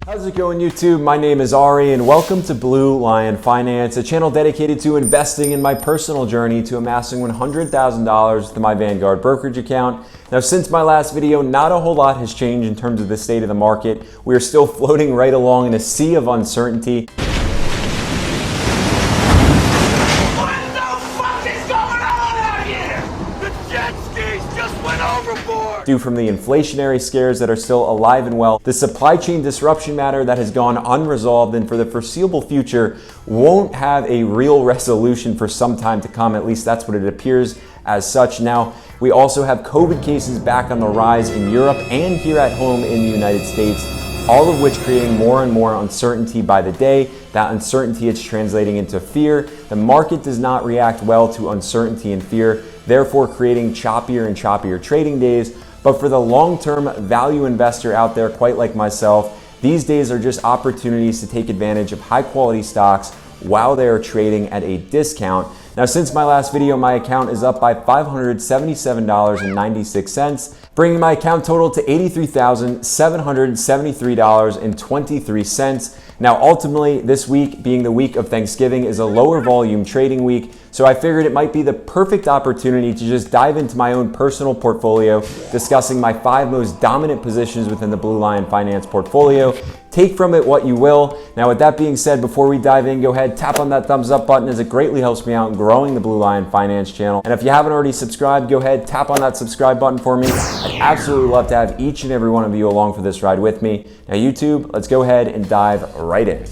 How's it going, YouTube? My name is Ari and welcome to Blue Lion Finance, a channel dedicated to investing in my personal journey to amassing $100,000 to my Vanguard brokerage account. Now, since my last video, not a whole lot has changed in terms of the state of the market. We are still floating right along in a sea of uncertainty. Due from the inflationary scares that are still alive and well, the supply chain disruption matter that has gone unresolved and for the foreseeable future won't have a real resolution for some time to come. At least that's what it appears as such. Now, we also have COVID cases back on the rise in Europe and here at home in the United States, all of which creating more and more uncertainty by the day. That uncertainty is translating into fear. The market does not react well to uncertainty and fear, therefore creating choppier and choppier trading days. But for the long-term value investor out there, quite like myself, these days are just opportunities to take advantage of high-quality stocks while they are trading at a discount. Now, since my last video, my account is up by $577.96, bringing my account total to $83,773.23. Now, ultimately, this week, being the week of Thanksgiving, is a lower volume trading week, so I figured it might be the perfect opportunity to just dive into my own personal portfolio, discussing my 5 most dominant positions within the Blue Lion Finance portfolio. Take from it what you will. Now, with that being said, before we dive in, go ahead, tap on that thumbs up button as it greatly helps me out in growing the Blue Lion Finance channel. And if you haven't already subscribed, go ahead, tap on that subscribe button for me. I'd absolutely love to have each and every one of you along for this ride with me. Now, YouTube, let's go ahead and dive right in.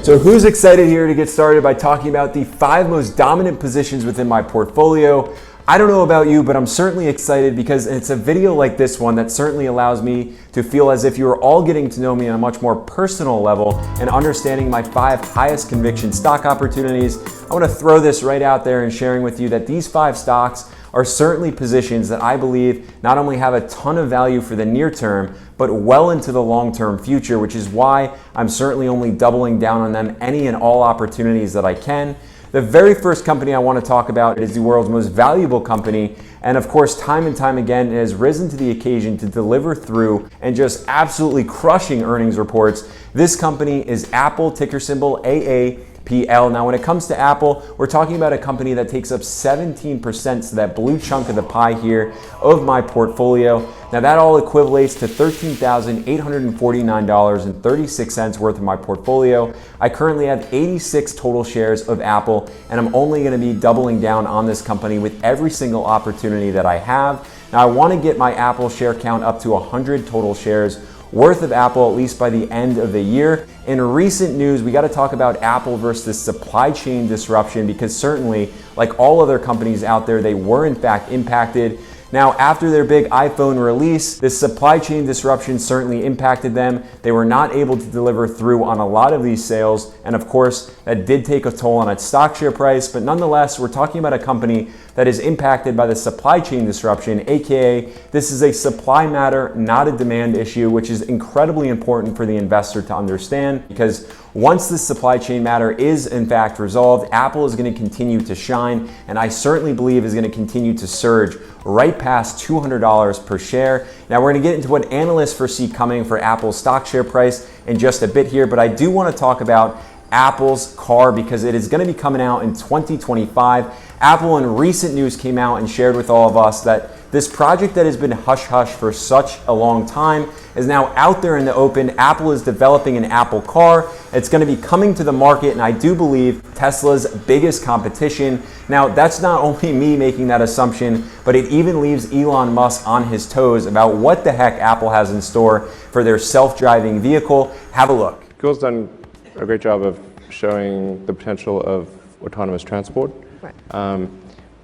So who's excited here to get started by talking about the 5 most dominant positions within my portfolio? I don't know about you, but I'm certainly excited because it's a video like this one that certainly allows me to feel as if you are all getting to know me on a much more personal level and understanding my 5 highest conviction stock opportunities. I want to throw this right out there and sharing with you that these 5 stocks are certainly positions that I believe not only have a ton of value for the near term, but well into the long-term future, which is why I'm certainly only doubling down on them any and all opportunities that I can. The very first company I want to talk about is the world's most valuable company, and of course, time and time again, it has risen to the occasion to deliver through and just absolutely crushing earnings reports. This company is Apple, ticker symbol AAPL. Now, when it comes to Apple, we're talking about a company that takes up 17%, so that blue chunk of the pie here of my portfolio. Now, that all equivalates to $13,849.36 worth of my portfolio. I currently have 86 total shares of Apple, and I'm only going to be doubling down on this company with every single opportunity that I have. Now, I want to get my Apple share count up to 100 total shares worth of Apple, at least by the end of the year. In recent news, we got to talk about Apple versus supply chain disruption, because certainly, like all other companies out there, they were in fact impacted. Now, after their big iPhone release, this supply chain disruption certainly impacted them. They were not able to deliver through on a lot of these sales, and of course, that did take a toll on its stock share price, but nonetheless, we're talking about a company that is impacted by the supply chain disruption, aka this is a supply matter, not a demand issue, which is incredibly important for the investor to understand, because once this supply chain matter is in fact resolved, Apple is going to continue to shine, and I certainly believe is going to continue to surge right past $200 per share. Now, we're going to get into what analysts foresee coming for Apple's stock share price in just a bit here, but I do want to talk about Apple's car because it is going to be coming out in 2025. Apple in recent news came out and shared with all of us that this project that has been hush-hush for such a long time is now out there in the open. Apple is developing an Apple car. It's going to be coming to the market, and I do believe Tesla's biggest competition. Now, that's not only me making that assumption, but it even leaves Elon Musk on his toes about what the heck Apple has in store for their self-driving vehicle. Have a look. Google's done a great job of showing the potential of autonomous transport, right.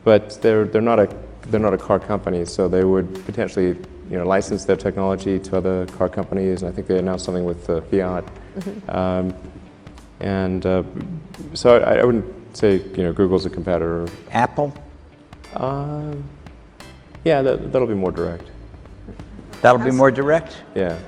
But they're not a car company, so they would potentially license their technology to other car companies. And I think they announced something with Fiat, so I wouldn't say Google's a competitor. Apple? Yeah, that'll be more direct. That'll be more direct? Yeah.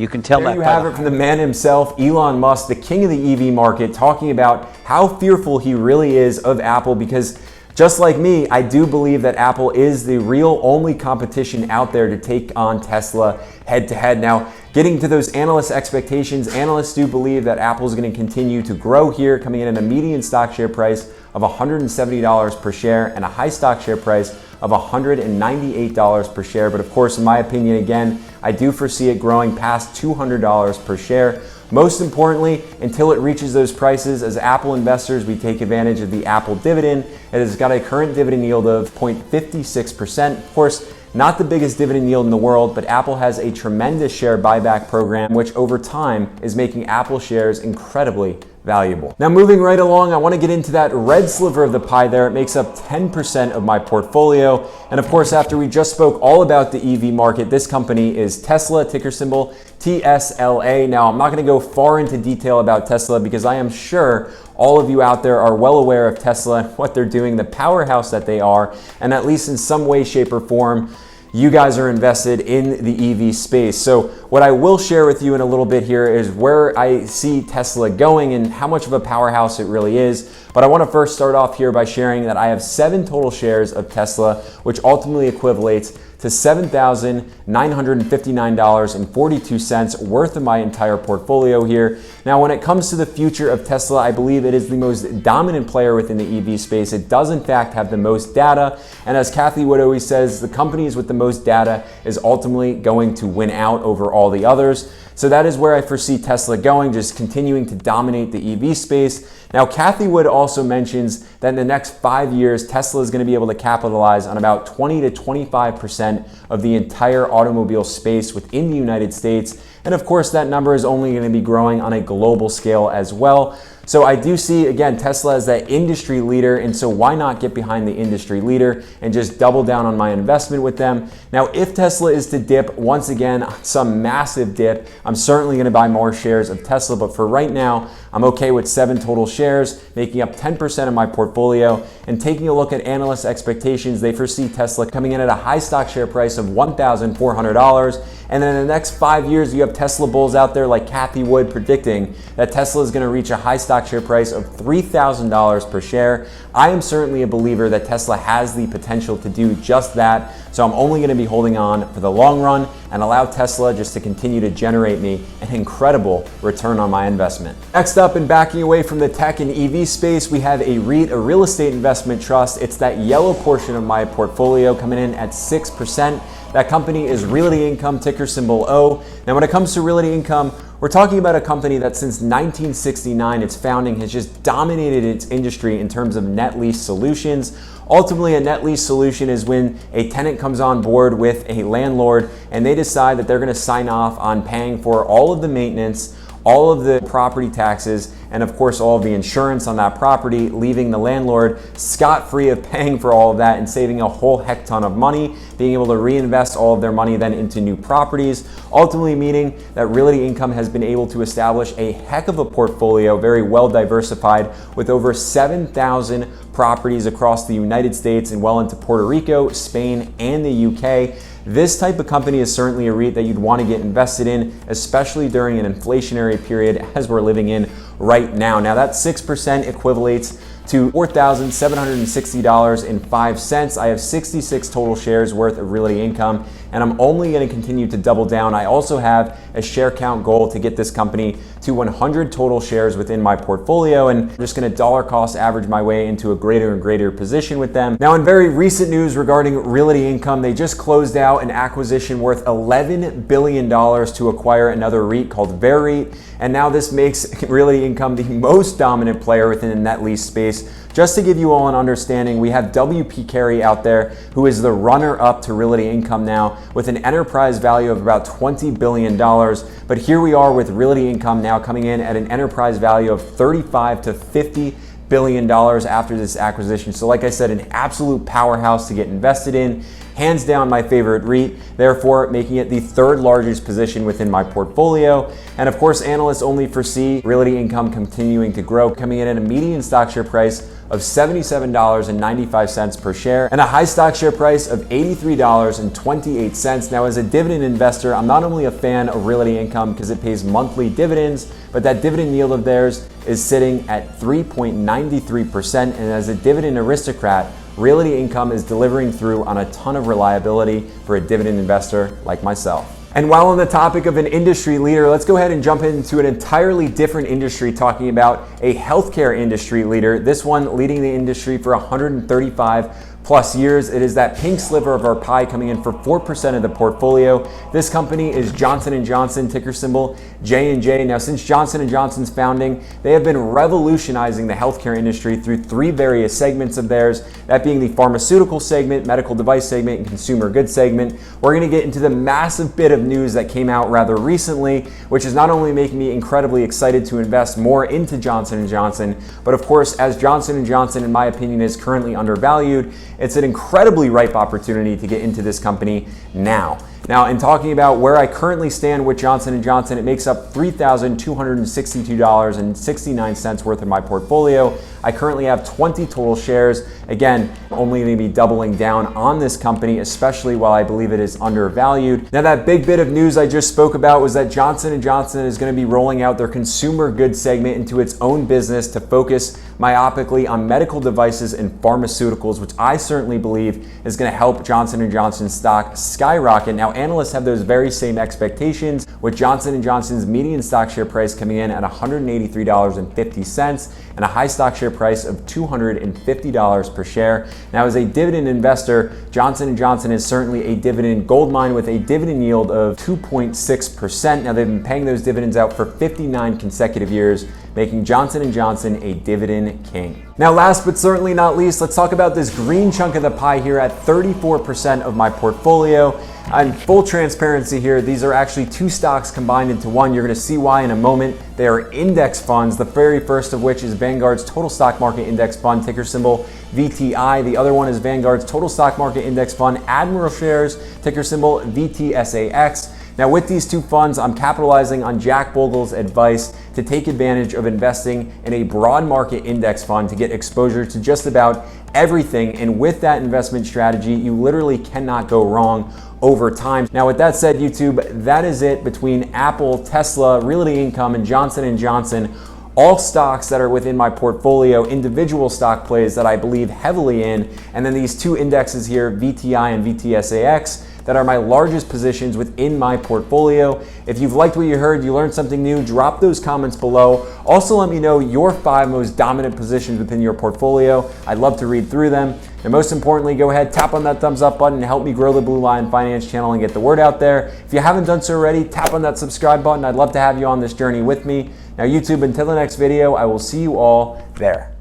You can tell there that you by have the it from the man himself, Elon Musk, the king of the EV market, talking about how fearful he really is of Apple, because just like me, I do believe that Apple is the real only competition out there to take on Tesla head to head. Now, getting to those analyst expectations, analysts do believe that Apple is going to continue to grow here, coming in at a median stock share price of $170 per share and a high stock share price of $198 per share. But of course, in my opinion, again, I do foresee it growing past $200 per share. Most importantly, until it reaches those prices, as Apple investors, we take advantage of the Apple dividend. It has got a current dividend yield of 0.56%. Of course, not the biggest dividend yield in the world, but Apple has a tremendous share buyback program, which over time is making Apple shares incredibly valuable. Now, moving right along, I want to get into that red sliver of the pie there. It makes up 10% of my portfolio. And of course, after we just spoke all about the EV market, this company is Tesla, ticker symbol TSLA. Now, I'm not going to go far into detail about Tesla because I am sure all of you out there are well aware of Tesla and what they're doing, the powerhouse that they are, and at least in some way, shape, or form, you guys are invested in the EV space. So what I will share with you in a little bit here is where I see Tesla going and how much of a powerhouse it really is. But I want to first start off here by sharing that I have 7 total shares of Tesla, which ultimately equivalates to $7,959.42 worth of my entire portfolio here. Now, when it comes to the future of Tesla, I believe it is the most dominant player within the EV space. It does in fact have the most data. And as Kathy Wood always says, the companies with the most data is ultimately going to win out over all the others. So that is where I foresee Tesla going, just continuing to dominate the EV space. Now, Kathy Wood also mentions that in the next 5 years, Tesla is going to be able to capitalize on about 20 to 25% of the entire automobile space within the United States. And of course, that number is only going to be growing on a global scale as well. So I do see, again, Tesla as that industry leader, and so why not get behind the industry leader and just double down on my investment with them? Now, if Tesla is to dip once again, some massive dip, I'm certainly going to buy more shares of Tesla, but for right now, I'm okay with 7 total shares, making up 10% of my portfolio. And taking a look at analyst expectations, they foresee Tesla coming in at a high stock share price of $1,400. And then in the next 5 years, you have Tesla bulls out there like Kathy Wood predicting that Tesla is going to reach a high stock share price of $3,000 per share. I am certainly a believer that Tesla has the potential to do just that. So I'm only going to be holding on for the long run and allow Tesla just to continue to generate me an incredible return on my investment. Next up, and backing away from the tech and EV space, we have a REIT, a real estate investment trust. It's that yellow portion of my portfolio coming in at 6%. That company is Realty Income, ticker symbol O. Now, when it comes to Realty Income, we're talking about a company that since 1969, its founding, has just dominated its industry in terms of net lease solutions. Ultimately, a net lease solution is when a tenant comes on board with a landlord and they decide that they're going to sign off on paying for all of the maintenance, all of the property taxes, and of course all of the insurance on that property, leaving the landlord scot-free of paying for all of that and saving a whole heck ton of money, being able to reinvest all of their money then into new properties, ultimately meaning that Realty Income has been able to establish a heck of a portfolio, very well diversified, with over 7,000 properties across the United States and well into Puerto Rico, Spain, and the UK. This type of company is certainly a REIT that you'd want to get invested in, especially during an inflationary period as we're living in right now. Now, that 6% equivalates to $4,760.05. I have 66 total shares worth of Realty Income, and I'm only going to continue to double down. I also have a share count goal to get this company to 100 total shares within my portfolio, and I'm just going to dollar cost average my way into a greater and greater position with them. Now, in very recent news regarding Realty Income, they just closed out an acquisition worth $11 billion to acquire another REIT called VEREIT, and now this makes Realty Income the most dominant player within the net lease space. Just to give you all an understanding, we have WP Carey out there, who is the runner-up to Realty Income now, with an enterprise value of about $20 billion. But here we are with Realty Income now coming in at an enterprise value of $35 to $50 billion after this acquisition. So like I said, an absolute powerhouse to get invested in. hands down my favorite REIT, therefore making it the third largest position within my portfolio. And of course, analysts only foresee Realty Income continuing to grow, coming in at a median stock share price of $77.95 per share and a high stock share price of $83.28. Now, as a dividend investor, I'm not only a fan of Realty Income because it pays monthly dividends, but that dividend yield of theirs is sitting at 3.93%. And as a dividend aristocrat, Realty Income is delivering through on a ton of reliability for a dividend investor like myself. And while on the topic of an industry leader, let's go ahead and jump into an entirely different industry, talking about a healthcare industry leader. This one leading the industry for 135 plus years. It is that pink sliver of our pie, coming in for 4% of the portfolio. This company is Johnson & Johnson, ticker symbol J&J. Now, since Johnson & Johnson's founding, they have been revolutionizing the healthcare industry through three various segments of theirs, that being the pharmaceutical segment, medical device segment, and consumer goods segment. We're going to get into the massive bit of news that came out rather recently, which is not only making me incredibly excited to invest more into Johnson & Johnson, but of course, as Johnson & Johnson, in my opinion, is currently undervalued, it's an incredibly ripe opportunity to get into this company now. Now, in talking about where I currently stand with Johnson & Johnson, it makes up $3,262.69 worth of my portfolio. I currently have 20 total shares. Again, only going to be doubling down on this company, especially while I believe it is undervalued. Now, that big bit of news I just spoke about was that Johnson & Johnson is going to be rolling out their consumer goods segment into its own business to focus myopically on medical devices and pharmaceuticals, which I certainly believe is going to help Johnson & Johnson's stock skyrocket. Now, analysts have those very same expectations, with Johnson & Johnson's median stock share price coming in at $183.50 and a high stock share price of $250 per share. Now, as a dividend investor, Johnson & Johnson is certainly a dividend goldmine with a dividend yield of 2.6%. Now, they've been paying those dividends out for 59 consecutive years, making Johnson & Johnson a dividend king. Now, last but certainly not least, let's talk about this green chunk of the pie here at 34% of my portfolio. In full transparency here, these are actually two stocks combined into one. You're going to see why in a moment. They are index funds, the very first of which is Vanguard's Total Stock Market Index Fund, ticker symbol VTI. The other one is Vanguard's Total Stock Market Index Fund, Admiral Shares, ticker symbol VTSAX. Now, with these two funds, I'm capitalizing on Jack Bogle's advice to take advantage of investing in a broad market index fund to get exposure to just about everything. And with that investment strategy, you literally cannot go wrong over time. Now, with that said, YouTube, that is it between Apple, Tesla, Realty Income, and Johnson & Johnson. All stocks that are within my portfolio, individual stock plays that I believe heavily in, and then these two indexes here, VTI and VTSAX, that are my largest positions within my portfolio. If you've liked what you heard, you learned something new, drop those comments below. Also, let me know your 5 most dominant positions within your portfolio. I'd love to read through them. And most importantly, go ahead, tap on that thumbs up button and help me grow the Blue Lion Finance channel and get the word out there. If you haven't done so already, tap on that subscribe button. I'd love to have you on this journey with me. Now, YouTube, until the next video, I will see you all there.